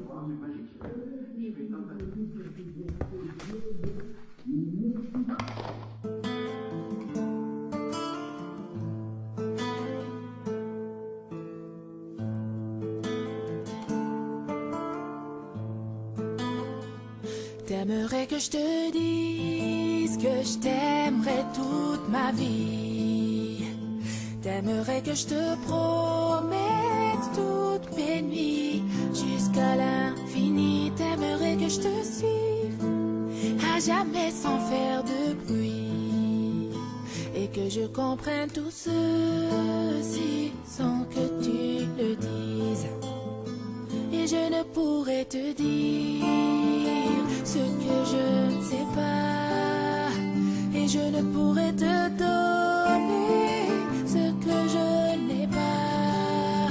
voir, c'est magique. Je vais T'aimerais que je te dise que je t'aimerais toute ma vie. T'aimerais que je te promette toutes mes nuits jusqu'à l'infini. T'aimerais que je te suive à jamais sans faire de bruit. Et que je comprenne tout ceci sans que tu le dises. Et je ne pourrais te dire ce que je ne sais pas. Et je ne pourrais te donner ce que je n'ai pas.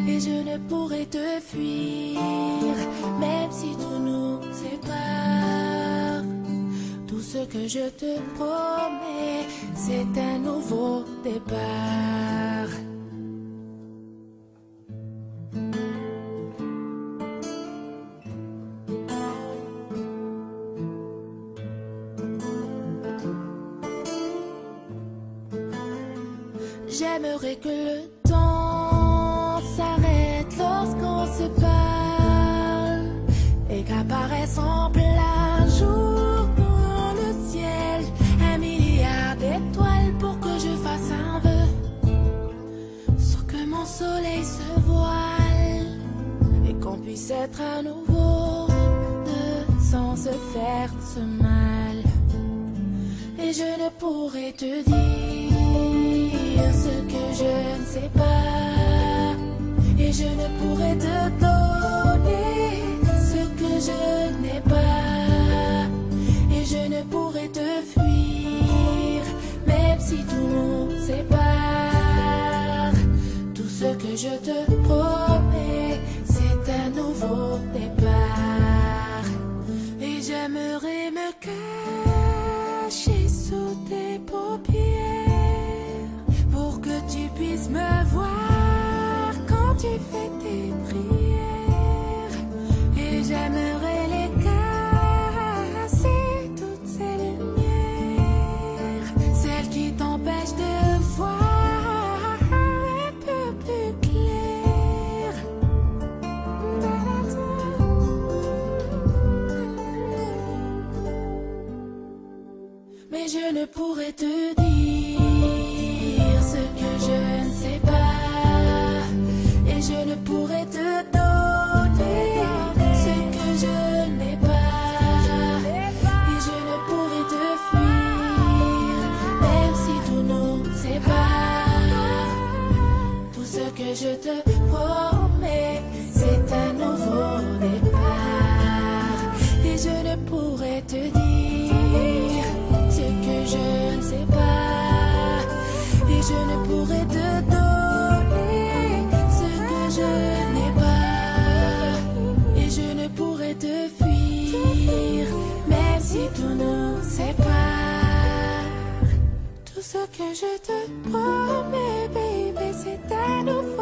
Et je ne pourrais te fuir, même si tout nous sépare. Tout ce que je te promets, c'est un nouveau départ. J'aimerais que le temps s'arrête lorsqu'on se parle et qu'apparaisse en plein jour dans le ciel 1 milliard d'étoiles pour que je fasse un vœu, sans que mon soleil se voile et qu'on puisse être à nouveau deux sans se faire ce mal. Et je ne pourrais te dire ce que je ne sais pas. Et je ne pourrais te donner ce que je n'ai pas. Et je ne pourrais te fuir, même si tout nous sépare. Tout ce que je te promets, c'est un nouveau départ. Et j'aimerais me cacher sous tes paupières pour que tu puisses me voir quand tu fais tes prières. Et j'aimerais les casser, toutes ces lumières, celles qui t'empêchent de voir un peu plus clair. Mais je ne pourrais te dire ce que je ne sais pas. Et je ne pourrais te donner ce que je n'ai pas. Et je ne pourrais te fuir, même si tout nous sépare. Tout ce que je te promets, c'est un nouveau départ. Et je ne pourrais te dire ce que je ne sais pas. Et je ne pourrais te donner ce que je n'ai pas. Et je ne pourrais te fuir, même si tout nous sépare. Tout ce que je te promets, baby, c'est un nouveau